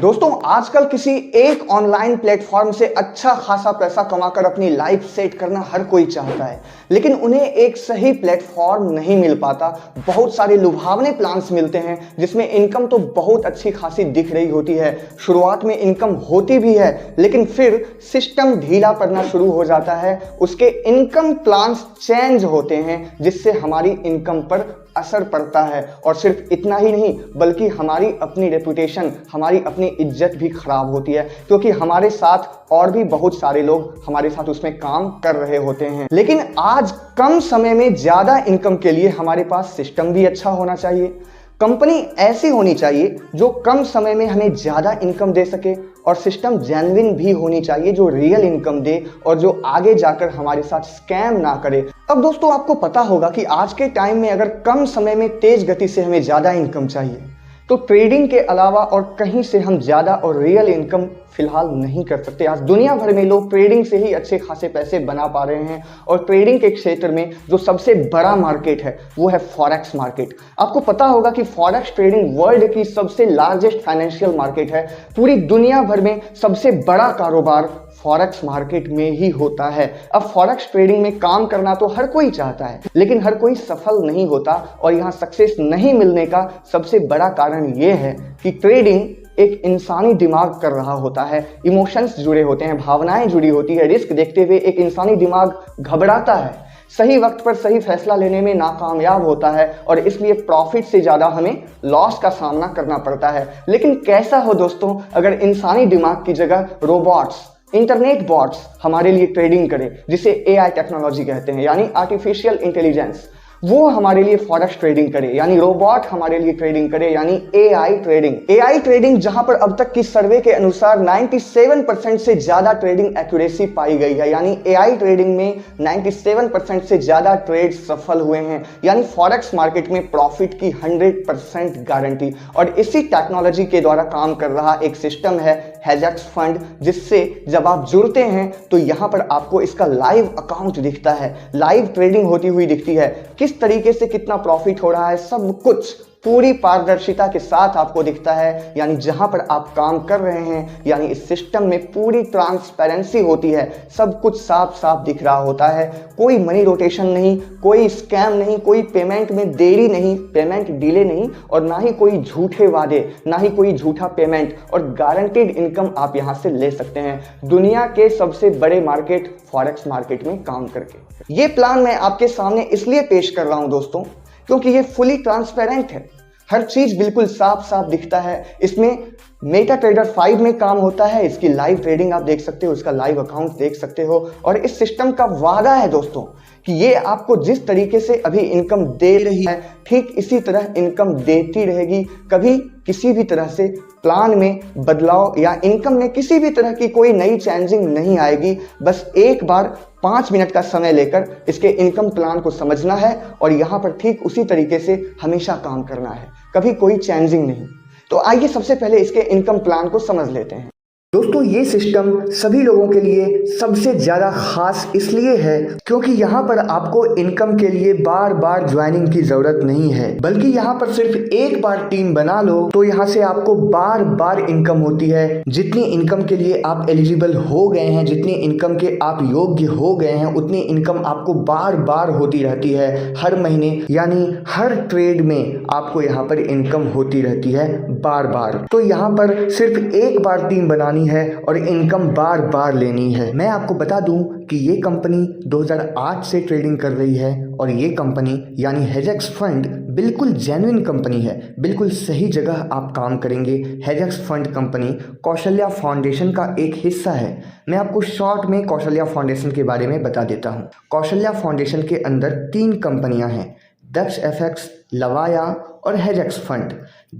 दोस्तों आजकल किसी एक ऑनलाइन प्लेटफॉर्म से अच्छा खासा पैसा कमाकर अपनी लाइफ सेट करना हर कोई चाहता है, लेकिन उन्हें एक सही प्लेटफॉर्म नहीं मिल पाता। बहुत सारे लुभावने प्लान्स मिलते हैं जिसमें इनकम तो बहुत अच्छी खासी दिख रही होती है, शुरुआत में इनकम होती भी है, लेकिन फिर सिस्टम ढीला पड़ना शुरू हो जाता है। उसके इनकम प्लान्स चेंज होते हैं जिससे हमारी इनकम पर असर पड़ता है, और सिर्फ इतना ही नहीं बल्कि हमारी अपनी रेपुटेशन, हमारी अपनी इज्जत भी खराब होती है, क्योंकि हमारे साथ और भी बहुत सारे लोग हमारे साथ उसमें काम कर रहे होते हैं। लेकिन आज कम समय में ज्यादा इनकम के लिए हमारे पास सिस्टम भी अच्छा होना चाहिए। कंपनी ऐसी होनी चाहिए जो कम समय में हमें ज्यादा इनकम दे सके, और सिस्टम जेन्युइन भी होनी चाहिए जो रियल इनकम दे और जो आगे जाकर हमारे साथ स्कैम ना करे। अब दोस्तों आपको पता होगा कि आज के टाइम में अगर कम समय में तेज गति से हमें ज्यादा इनकम चाहिए तो ट्रेडिंग के अलावा और कहीं से हम ज्यादा और रियल इनकम फिलहाल नहीं कर सकते। आज दुनिया भर में लोग ट्रेडिंग से ही अच्छे खासे पैसे बना पा रहे हैं, और ट्रेडिंग के क्षेत्र में जो सबसे बड़ा मार्केट है वो है फॉरेक्स मार्केट। आपको पता होगा कि फॉरेक्स ट्रेडिंग वर्ल्ड की सबसे लार्जेस्ट फाइनेंशियल मार्केट है। पूरी दुनिया भर में सबसे बड़ा कारोबार फॉरेक्स मार्केट में ही होता है। अब फॉरेक्स ट्रेडिंग में काम करना तो हर कोई चाहता है, लेकिन हर कोई सफल नहीं होता, और यहाँ सक्सेस नहीं मिलने का सबसे बड़ा कारण ये है कि ट्रेडिंग एक इंसानी दिमाग कर रहा होता है। इमोशंस जुड़े होते हैं, भावनाएं जुड़ी होती है। रिस्क देखते हुए एक इंसानी दिमाग घबराता है, सही वक्त पर सही फैसला लेने में नाकामयाब होता है, और इसलिए प्रॉफिट से ज्यादा हमें लॉस का सामना करना पड़ता है। लेकिन कैसा हो दोस्तों अगर इंसानी दिमाग की जगह रोबोट्स, इंटरनेट बॉट्स हमारे लिए ट्रेडिंग करें, जिसे एआई टेक्नोलॉजी कहते हैं, यानी आर्टिफिशियल इंटेलिजेंस, वो हमारे लिए फॉरेक्स ट्रेडिंग करे, यानी रोबोट हमारे लिए ट्रेडिंग करे, यानी एआई ट्रेडिंग। एआई ट्रेडिंग जहां पर अब तक की सर्वे के अनुसार 97% से ज्यादा ट्रेडिंग एक्यूरेसी पाई गई है, यानी एआई ट्रेडिंग में 97% से ज्यादा ट्रेड सफल हुए हैं, यानी फॉरेक्स मार्केट में प्रॉफिट की 100% गारंटी। और इसी टेक्नोलॉजी के द्वारा काम कर रहा एक सिस्टम है हेजेक्स फंड, जिससे जब आप जुड़ते हैं तो यहां पर आपको इसका लाइव अकाउंट दिखता है, लाइव ट्रेडिंग होती हुई दिखती है, किस तरीके से कितना प्रॉफिट हो रहा है, सब कुछ पूरी पारदर्शिता के साथ आपको दिखता है। यानी जहां पर आप काम कर रहे हैं, यानी इस सिस्टम में पूरी ट्रांसपेरेंसी होती है, सब कुछ साफ साफ दिख रहा होता है। कोई मनी रोटेशन नहीं, कोई स्कैम नहीं, कोई पेमेंट में देरी नहीं, पेमेंट डिले नहीं, और ना ही कोई झूठे वादे, ना ही कोई झूठा पेमेंट, और गारंटीड इनकम आप यहां से ले सकते हैं दुनिया के सबसे बड़े मार्केट फॉरेक्स मार्केट में काम करके। ये प्लान मैं आपके सामने इसलिए पेश कर रहा हूं दोस्तों क्योंकि ये फुली ट्रांसपेरेंट है, हर चीज बिल्कुल साफ साफ दिखता है। इसमें मेटा ट्रेडर 5 में काम होता है, इसकी लाइव ट्रेडिंग आप देख सकते हो, इसका लाइव अकाउंट देख सकते हो, और इस सिस्टम का वादा है दोस्तों कि ये आपको जिस तरीके से अभी इनकम दे रही है ठीक इसी तरह इनकम देती रहेगी। कभी किसी भी तरह से प्लान में बदलाव या इनकम में किसी भी तरह की कोई नई चेंजिंग नहीं आएगी। बस एक बार 5 मिनट का समय लेकर इसके इनकम प्लान को समझना है, और यहाँ पर ठीक उसी तरीके से हमेशा काम करना है, कभी कोई चेंजिंग नहीं। तो आइए सबसे पहले इसके इनकम प्लान को समझ लेते हैं। दोस्तों ये सिस्टम सभी लोगों के लिए सबसे ज्यादा खास इसलिए है क्योंकि यहाँ पर आपको इनकम के लिए बार बार ज्वाइनिंग की जरूरत नहीं है, बल्कि यहाँ पर सिर्फ एक बार टीम बना लो तो यहाँ से आपको बार बार इनकम होती है। जितनी इनकम के लिए आप एलिजिबल हो गए हैं, जितनी इनकम के आप योग्य हो गए हैं, उतनी इनकम आपको बार बार होती रहती है हर महीने, यानी हर ट्रेड में आपको यहाँ पर इनकम होती रहती है बार बार। तो यहाँ पर सिर्फ एक बार टीम बनानी है और इनकम बार बार लेनी है। मैं आपको बता दूं कि ये कंपनी 2008 से ट्रेडिंग कर रही है, और ये कंपनी यानी हेजेक्स फंड बिल्कुल जेन्युइन कंपनी है, बिल्कुल सही जगह आप काम करेंगे। हेजेक्स फंड कंपनी कौशल्या फाउंडेशन का एक हिस्सा है। मैं आपको शॉर्ट में कौशल्या फाउंडेशन के बारे में बता देता हूँ। कौशल्या फाउंडेशन के अंदर 3 कंपनियां हैं, दक्ष एफएक्स, लवाया और हेजेक्स फंड।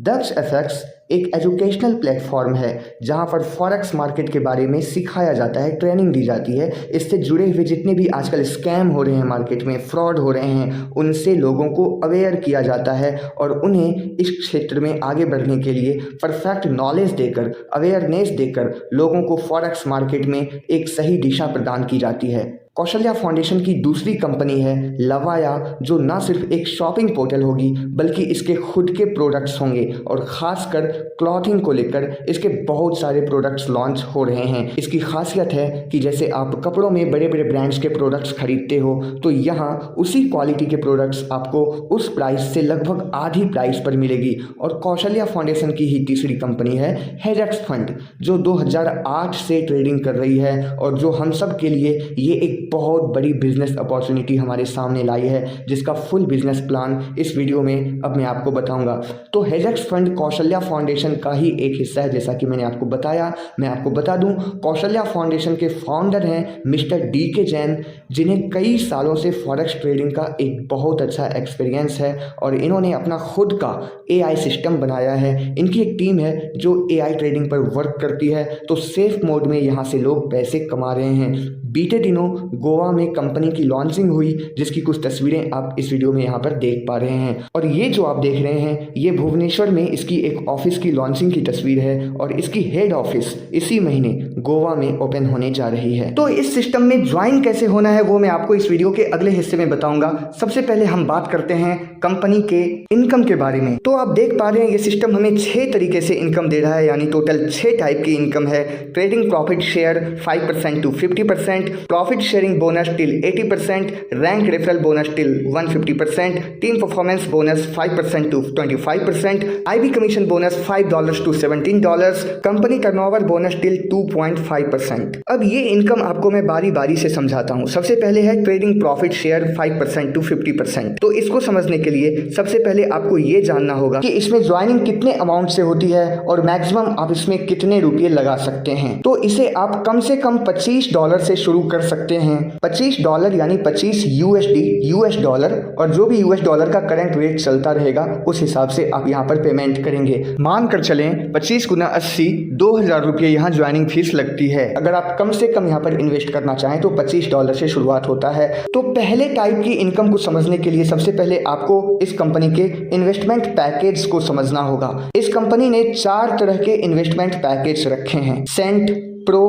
दक्ष एफएक्स एक एजुकेशनल प्लेटफॉर्म है जहां पर फॉरेक्स मार्केट के बारे में सिखाया जाता है, ट्रेनिंग दी जाती है। इससे जुड़े हुए जितने भी आजकल स्कैम हो रहे हैं, मार्केट में फ्रॉड हो रहे हैं, उनसे लोगों को अवेयर किया जाता है, और उन्हें इस क्षेत्र में आगे बढ़ने के लिए परफेक्ट नॉलेज देकर, अवेयरनेस देकर लोगों को फॉरेक्स मार्केट में एक सही दिशा प्रदान की जाती है। कौशल्या फाउंडेशन की दूसरी कंपनी है लवाया, जो ना सिर्फ एक शॉपिंग पोर्टल होगी बल्कि इसके खुद के प्रोडक्ट्स होंगे और ख़ासकर क्लॉथिंग को लेकर इसके बहुत सारे प्रोडक्ट्स लॉन्च हो रहे हैं। इसकी खासियत है कि जैसे आप कपड़ों में बड़े बड़े ब्रांड्स के प्रोडक्ट्स खरीदते हो तो यहाँ उसी क्वालिटी के प्रोडक्ट्स आपको उस प्राइस से लगभग आधी प्राइस पर मिलेगी। और कौशल्या फाउंडेशन की ही तीसरी कंपनी है हेजेक्स फंड, जो 2008 से ट्रेडिंग कर रही है और जो हम सब के लिए ये एक बहुत बड़ी बिजनेस अपॉर्चुनिटी हमारे सामने लाई है, जिसका फुल बिजनेस प्लान इस वीडियो में अब मैं आपको बताऊंगा। तो हेजेक्स फंड कौशल्या फाउंडेशन का ही एक हिस्सा है, जैसा कि मैंने आपको बताया। मैं आपको बता दूं, कौशल्या फाउंडेशन के फाउंडर हैं मिस्टर DK जैन, जिन्हें कई सालों से फॉरेक्स ट्रेडिंग का एक बहुत अच्छा एक्सपीरियंस है और इन्होंने अपना खुद का AI सिस्टम बनाया है। इनकी एक टीम है जो AI ट्रेडिंग पर वर्क करती है, तो सेफ मोड में यहाँ से लोग पैसे कमा रहे हैं। बीते दिनों गोवा में कंपनी की लॉन्चिंग हुई, जिसकी कुछ तस्वीरें आप इस वीडियो में यहाँ पर देख पा रहे हैं। और ये जो आप देख रहे हैं ये भुवनेश्वर में इसकी एक ऑफिस की लॉन्चिंग की तस्वीर है और इसकी हेड ऑफिस इसी महीने गोवा में ओपन होने जा रही है। तो इस सिस्टम में ज्वाइन कैसे होना है वो मैं आपको इस वीडियो के अगले हिस्से में बताऊंगा। सबसे पहले हम बात करते हैं कंपनी के इनकम के बारे में। तो आप देख पा रहे हैं ये सिस्टम हमें 6 तरीके से इनकम दे रहा है, यानी टोटल 6 टाइप की इनकम है। Trading profit share 5% to 50%, profit sharing bonus till 80%, rank referral bonus till 150%, team performance bonus 5% to 25%, IB commission bonus $5 to $17, company turnover bonus till 2.5%। अब ये इनकम आपको मैं बारी बारी से समझाता हूँ। सबसे पहले है ट्रेडिंग प्रॉफिट शेयर 5% to 50%। तो इसको समझने के लिए सबसे पहले आपको ये जानना होगा कि इसमें ज्वाइनिंग कितने अमाउंट से होती है और मैक्सिमम आप इसमें कितने रुपये लगा सकते हैं। तो इसे आप कम से कम $25 से शुरू कर सकते हैं। $25 यानी 25 USD US डॉलर, और जो भी US डॉलर का करंट रेट चलता रहेगा उस हिसाब से आप यहाँ पर पेमेंट करेंगे। मान कर चलें 25 गुना 80 $2000 रुपये यहाँ ज्वाइनिंग फीस लगती है। अगर आप कम से कम यहाँ पर इन्वेस्ट करना चाहें तो $25 से शुरुआत होता है। तो पहले टाइप की इनकम को समझने के लिए सबसे पहले आपको इस कंपनी के इन्वेस्टमेंट पैकेज को समझना होगा। इस कंपनी ने 4 तरह के इन्वेस्टमेंट पैकेज रखे हैं: सेंट, प्रो,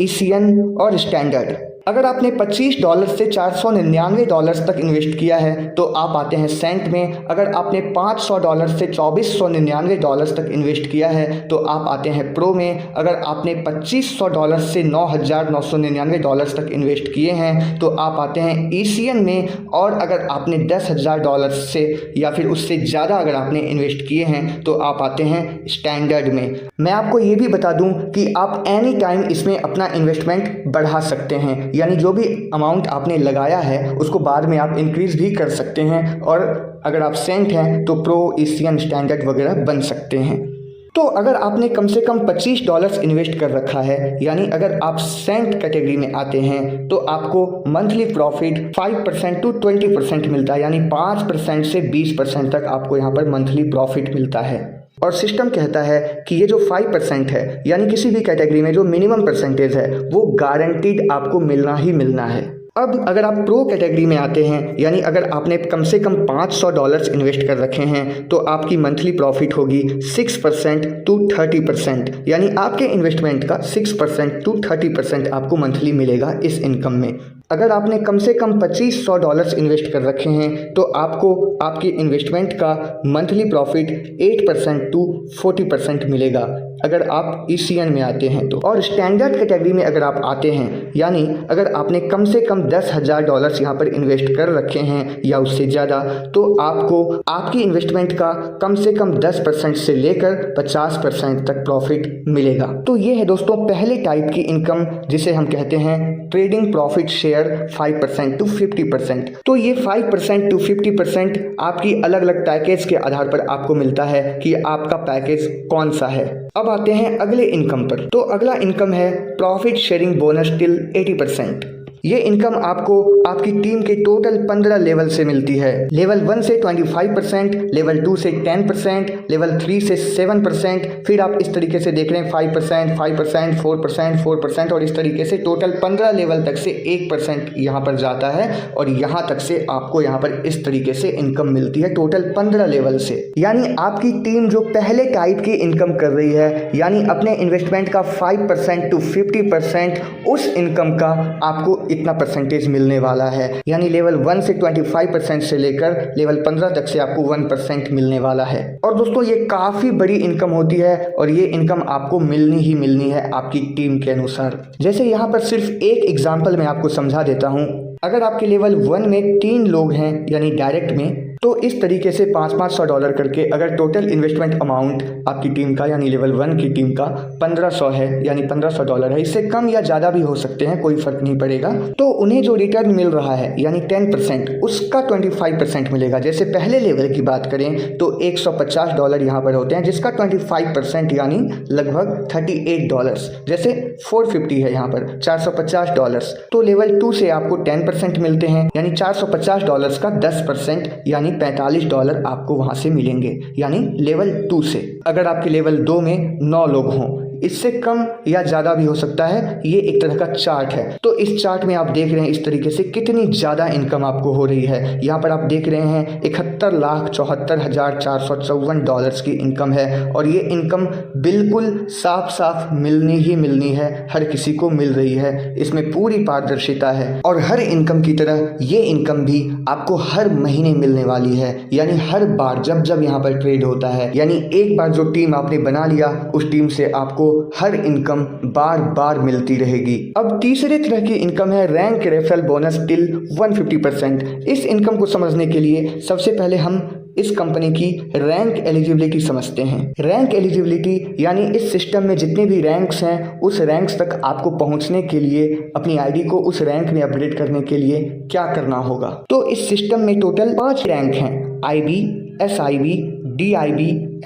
ECN और स्टैंडर्ड। अगर आपने $25 से $499 तक इन्वेस्ट किया है तो आप आते हैं सेंट में। अगर आपने $500 से $2499 तक इन्वेस्ट किया है तो आप आते हैं प्रो में। अगर आपने $2500 से $9999 तक इन्वेस्ट किए हैं तो आप आते हैं ECN में। और अगर आपने $10,000 से या फिर उससे ज़्यादा अगर आपने इन्वेस्ट किए हैं तो आप आते हैं स्टैंडर्ड में। मैं आपको ये भी बता दूं कि आप एनी टाइम इसमें अपना इन्वेस्टमेंट बढ़ा सकते हैं, यानी जो भी अमाउंट आपने लगाया है उसको बाद में आप इंक्रीज भी कर सकते हैं। और अगर आप सेंट हैं तो प्रो, ECN, स्टैंडर्ड वगैरह बन सकते हैं। तो अगर आपने कम से कम $25 इन्वेस्ट कर रखा है, यानी अगर आप सेंट कैटेगरी में आते हैं तो आपको मंथली प्रॉफिट 5% to 20% मिलता है, यानी 5% से 20% तक आपको यहाँ पर मंथली प्रॉफिट मिलता है। और सिस्टम कहता है कि ये जो 5% है, यानी किसी भी कैटेगरी में जो मिनिमम परसेंटेज है वो गारंटीड आपको मिलना ही मिलना है। अब अगर आप प्रो कैटेगरी में आते हैं, यानी अगर आपने कम से कम $500 इन्वेस्ट कर रखे हैं तो आपकी मंथली प्रॉफिट होगी 6% to 30%, यानी आपके इन्वेस्टमेंट का 6% to 30% आपको मंथली मिलेगा इस इनकम में। अगर आपने कम से कम $2500 इन्वेस्ट कर रखे हैं तो आपको आपके इन्वेस्टमेंट का मंथली प्रॉफिट 8% to 40% मिलेगा अगर आप ECN में आते हैं तो। और स्टैंडर्ड कैटेगरी में अगर आप आते हैं, यानी अगर आपने कम से कम $10,000 यहाँ पर इन्वेस्ट कर रखे हैं या उससे ज़्यादा, तो आपको आपकी इन्वेस्टमेंट का कम से कम 10% से लेकर 50% तक प्रॉफिट मिलेगा। तो ये है दोस्तों पहले टाइप की इनकम, जिसे हम कहते हैं ट्रेडिंग प्रॉफिट शेयर 5% to 50%। तो ये 5% to 50% आपकी अलग अलग पैकेज के आधार पर आपको मिलता है कि आपका पैकेज कौन सा है। अब आते हैं अगले इनकम पर। तो अगला इनकम है प्रॉफिट शेयरिंग बोनस टिल 80%। ये इनकम आपको आपकी टीम के टोटल 15 लेवल से मिलती है। लेवल 1 से 25%, लेवल 2 से 10%, लेवल 3 से 7%, फिर आप इस तरीके से देख रहे हैं 5%, 5%, 4%, 4% और इस तरीके से टोटल 15 लेवल तक से 1% यहाँ पर जाता है और यहाँ तक से आपको यहाँ पर इस तरीके से इनकम मिलती है टोटल 15 लेवल से। यानी आपकी टीम जो पहले टाइप की इनकम कर रही है, यानी अपने इन्वेस्टमेंट का 5% to 50%, उस इनकम का आपको इतना परसेंटेज मिलने वाला है। यानी लेवल 1 से 25% से लेकर लेवल 15 तक से आपको 1% मिलने वाला है। और दोस्तों ये काफ़ी बड़ी इनकम होती है और ये इनकम आपको मिलनी ही मिलनी है आपकी टीम के अनुसार। जैसे यहाँ पर सिर्फ एक एग्जाम्पल मैं आपको समझा देता हूँ। अगर आपके लेवल 1 में 3 लोग हैं यानी डायरेक्ट में, तो इस तरीके से $500 करके अगर टोटल इन्वेस्टमेंट अमाउंट आपकी टीम का यानी लेवल 1 की टीम का 1500 है यानी $1500 है, इससे कम या ज़्यादा भी हो सकते हैं, कोई फर्क नहीं पड़ेगा। तो उन्हें जो रिटर्न मिल रहा है यानी 10% उसका 25% मिलेगा। जैसे पहले लेवल की बात करें तो $150 यहाँ पर होते हैं, जिसका 25% यानी लगभग $38। जैसे 450 है यहाँ पर $450। तो लेवल 2 से आपको 10% मिलते हैं यानी $450 का 10% यानी $45 आपको वहां से मिलेंगे यानी लेवल 2 से। अगर आपके लेवल 2 में 9 लोग हों, इससे कम या ज़्यादा भी हो सकता है, ये एक तरह का चार्ट है। तो इस चार्ट में आप देख रहे हैं इस तरीके से कितनी ज़्यादा इनकम आपको हो रही है। यहाँ पर आप देख रहे हैं $71,74,454 की इनकम है और ये इनकम बिल्कुल साफ साफ मिलनी ही मिलनी है, हर किसी को मिल रही है, इसमें पूरी पारदर्शिता है। और हर इनकम की तरह ये इनकम भी आपको हर महीने मिलने वाली है, यानी हर बार जब जब यहाँ पर ट्रेड होता है, यानी एक बार जो टीम आपने बना लिया उस टीम से आपको हर इनकम बार बार मिलती रहेगी। अब तीसरे तरह की इनकम है रैंक रेफरल बोनस टिल 150%। इस इनकम को समझने के लिए सबसे पहले हम इस कंपनी की रैंक एलिजिबिलिटी समझते हैं। रैंक एलिजिबिलिटी यानी इस सिस्टम में जितने भी रैंक्स हैं उस रैंक्स तक आपको पहुंचने के लिए अपनी आईडी को उस रैंक में अपग्रेड करने के लिए क्या करना होगा। तो इस सिस्टम में टोटल 5 रैंक हैं, IB, SIB, DIB,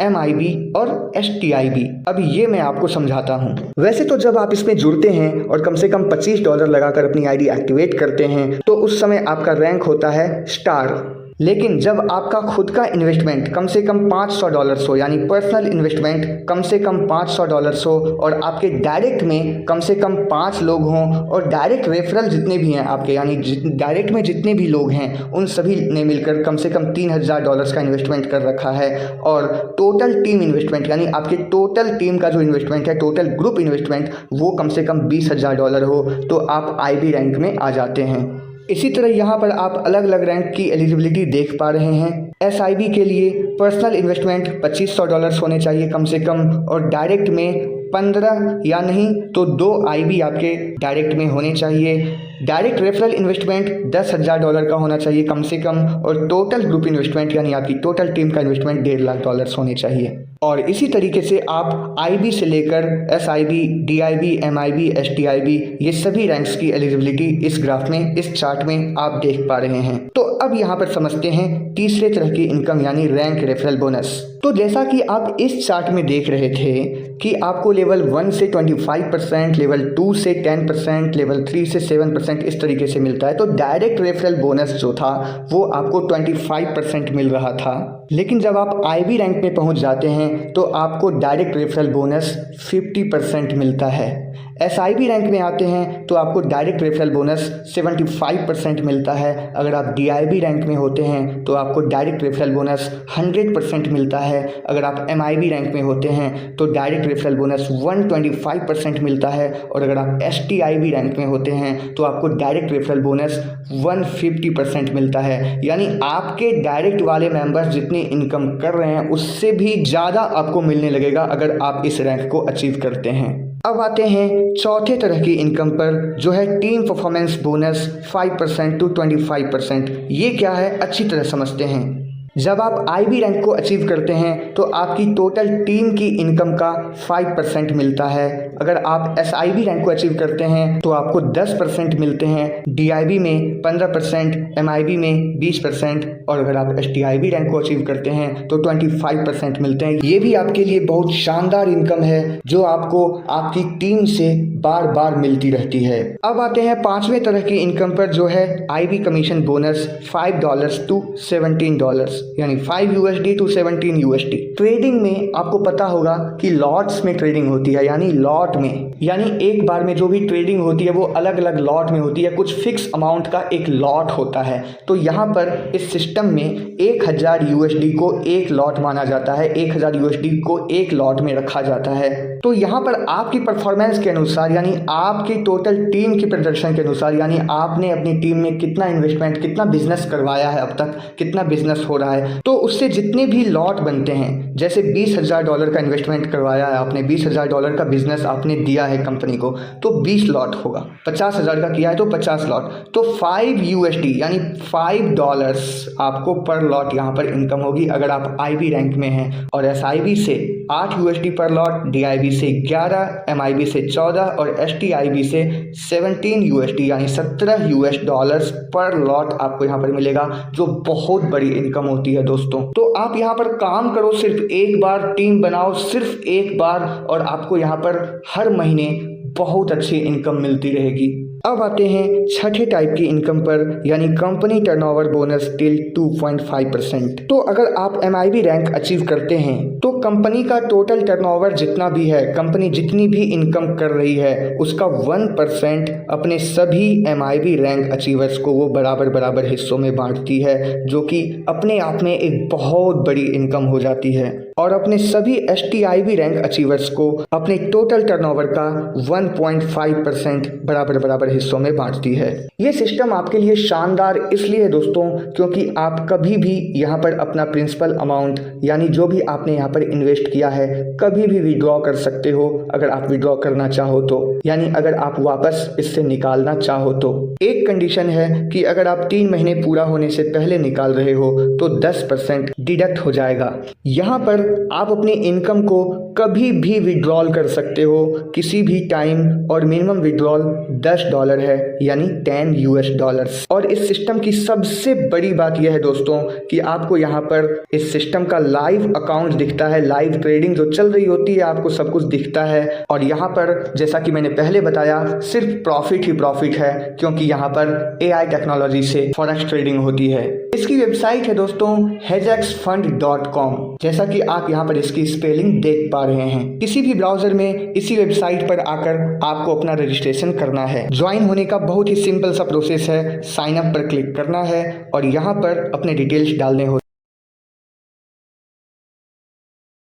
MIB और STIB। अब ये मैं आपको समझाता हूँ। वैसे तो जब आप इसमें जुड़ते हैं और कम से कम $25 लगाकर अपनी आईडी एक्टिवेट करते हैं तो उस समय आपका रैंक होता है स्टार। लेकिन जब आपका खुद का इन्वेस्टमेंट कम से कम $500 हो यानी पर्सनल इन्वेस्टमेंट कम से कम $500 हो और आपके डायरेक्ट में कम से कम 5 लोग हों और डायरेक्ट रेफरल जितने भी हैं आपके यानी डायरेक्ट में जितने भी लोग हैं उन सभी ने मिलकर कम से कम $3000 का इन्वेस्टमेंट कर रखा है और टोटल टीम इन्वेस्टमेंट यानी आपके टोटल टीम का जो इन्वेस्टमेंट है, टोटल ग्रुप इन्वेस्टमेंट वो कम से कम $20000 हो तो आप IB रैंक में आ जाते हैं। इसी तरह यहाँ पर आप अलग अलग रैंक की एलिजिबिलिटी देख पा रहे हैं। SIB के लिए पर्सनल इन्वेस्टमेंट $2500 होने चाहिए कम से कम और डायरेक्ट में 15 या नहीं तो 2 IB आपके डायरेक्ट में होने चाहिए। डायरेक्ट रेफरल इन्वेस्टमेंट $10,000 का होना चाहिए कम से कम और टोटल ग्रुप इन्वेस्टमेंट यानी आपकी टोटल टीम का इन्वेस्टमेंट $1.5 होने चाहिए। और इसी तरीके से आप IB से लेकर SIB, DIB, MIB, STIB ये सभी रैंक्स की एलिजिबिलिटी इस ग्राफ में, इस चार्ट में आप देख पा रहे हैं। तो अब यहाँ पर समझते हैं तीसरे तरह की इनकम यानी रैंक रेफरल बोनस। तो जैसा कि आप इस चार्ट में देख रहे थे कि आपको लेवल 1 से 25%, लेवल 2 से 10%, लेवल 3 से 7% इस तरीके से मिलता है। तो डायरेक्ट रेफरल बोनस जो था वो आपको 25% मिल रहा था। लेकिन जब आप IB रैंक में पहुंच जाते हैं तो आपको डायरेक्ट रेफरल बोनस 50% मिलता है। SIB रैंक में आते हैं तो आपको डायरेक्ट रेफरल बोनस 75% मिलता है। अगर आप DIB रैंक में होते हैं तो आपको डायरेक्ट रेफरल बोनस 100% मिलता है। अगर आप MIB रैंक में होते हैं तो डायरेक्ट रेफरल बोनस 125% मिलता है और अगर आप STIB रैंक में होते हैं तो आपको डायरेक्ट रेफरल बोनस 150% मिलता है। यानी आपके डायरेक्ट वाले मेंबर्स जितनी इनकम कर रहे हैं उससे भी ज़्यादा आपको मिलने लगेगा अगर आप इस रैंक को अचीव करते हैं। अब आते हैं चौथे तरह की इनकम पर जो है टीम परफॉर्मेंस बोनस 5% to 25%। ये क्या है अच्छी तरह समझते हैं। जब आप IB रैंक को अचीव करते हैं तो आपकी टोटल टीम की इनकम का 5% मिलता है। अगर आप SIB रैंक को अचीव करते हैं तो आपको 10% मिलते हैं, DIB में 15%, MIB में 20% और अगर आप STIB रैंक को अचीव करते हैं तो 25% मिलते हैं। ये भी आपके लिए बहुत शानदार इनकम है जो आपको आपकी टीम से बार बार मिलती रहती है। अब आते हैं पांचवें तरह की इनकम पर जो है IB कमीशन बोनस $5 to $17। यानी 5 USD to 17 USD। ट्रेडिंग में आपको पता होगा कि लॉट्स में ट्रेडिंग होती है, यानी लॉट में, यानी एक बार में जो भी ट्रेडिंग होती है वो अलग अलग लॉट में होती है, कुछ फिक्स अमाउंट का एक लॉट होता है। तो यहाँ पर इस सिस्टम में 1000 USD को एक लॉट माना जाता है, 1000 USD को एक लॉट में रखा जाता है। तो यहाँ पर आपकी परफॉर्मेंस के अनुसार, यानी आपकी टोटल टीम के प्रदर्शन के अनुसार, यानी आपने अपनी टीम में कितना इन्वेस्टमेंट, कितना बिजनेस करवाया है अब तक, कितना बिजनेस हो रहा है, तो उससे जितने भी लॉट बनते हैं, जैसे $20,000 का इन्वेस्टमेंट करवाया है आपने, $20,000 का बिजनेस आपने दिया है कंपनी को, तो 20 लॉट होगा। 50,000 का किया है तो 50 लॉट, तो 5 USD यानी $5 आपको पर लॉट यहाँ पर इनकम होगी अगर आप IB रैंक में हैं। और SIB से 8 USD पर लॉट, DIB से 11, MIB से 14 और STIB से 17 USD यानी $17 पर लॉट आपको यहाँ पर मिलेगा, जो बहुत बड़ी इनकम होती है दोस्तों। तो आप यहाँ पर काम करो, सिर्फ एक बार टीम बनाओ, सिर्फ एक बार, और आपको यहाँ पर हर महीने बहुत अच्छी इनकम मिलती रहेगी। अब आते हैं छठे टाइप की इनकम पर, यानी कंपनी टर्नओवर बोनस टिल 2.5%। तो अगर आप MIB रैंक अचीव करते हैं तो कंपनी का टोटल टर्नओवर जितना भी है, कंपनी जितनी भी इनकम कर रही है उसका 1% अपने सभी MIB रैंक अचीवर्स को वो बराबर बराबर हिस्सों में बांटती है, जो कि अपने आप में एक बहुत बड़ी इनकम हो जाती है। और अपने सभी STIB रैंक अचीवर्स को अपने टोटल टर्नओवर का 1.5% बराबर बराबर हिस्सों में बांटती है। ये सिस्टम आपके लिए शानदार इसलिए है दोस्तों क्योंकि आप कभी भी यहाँ पर अपना प्रिंसिपल अमाउंट, यानी जो भी आपने यहाँ पर इन्वेस्ट किया है, कभी भी विड्रॉ कर सकते हो अगर आप विड्रॉ करना चाहो तो, यानी अगर आप वापस इससे निकालना चाहो तो। एक कंडीशन है कि अगर आप 3 महीने पूरा होने से पहले निकाल रहे हो तो 10% डिडक्ट हो जाएगा। यहाँ पर आप अपनी इनकम को कभी भी विड्रॉल कर सकते हो किसी भी टाइम, और मिनिमम विड्रॉल $10 है, यानी 10 US। और इस सिस्टम की सबसे बड़ी बात यह है दोस्तों कि आपको यहाँ पर इस सिस्टम का लाइव अकाउंट दिखता है, लाइव ट्रेडिंग जो चल रही होती है आपको सब कुछ दिखता है। और यहाँ पर जैसा कि मैंने पहले बताया, सिर्फ प्रॉफिट ही प्रॉफिट है क्योंकि यहाँ पर AI टेक्नोलॉजी से फॉरेक्स ट्रेडिंग होती है। इसकी वेबसाइट है दोस्तों hedgexfund.com, जैसा कि आप यहाँ पर इसकी स्पेलिंग देख पा रहे हैं। किसी भी ब्राउजर में इसी वेबसाइट पर आकर आपको अपना रजिस्ट्रेशन करना है। ज्वाइन होने का बहुत ही सिंपल सा प्रोसेस है, साइन अप पर क्लिक करना है और यहाँ पर अपने डिटेल्स डालने होते हैं।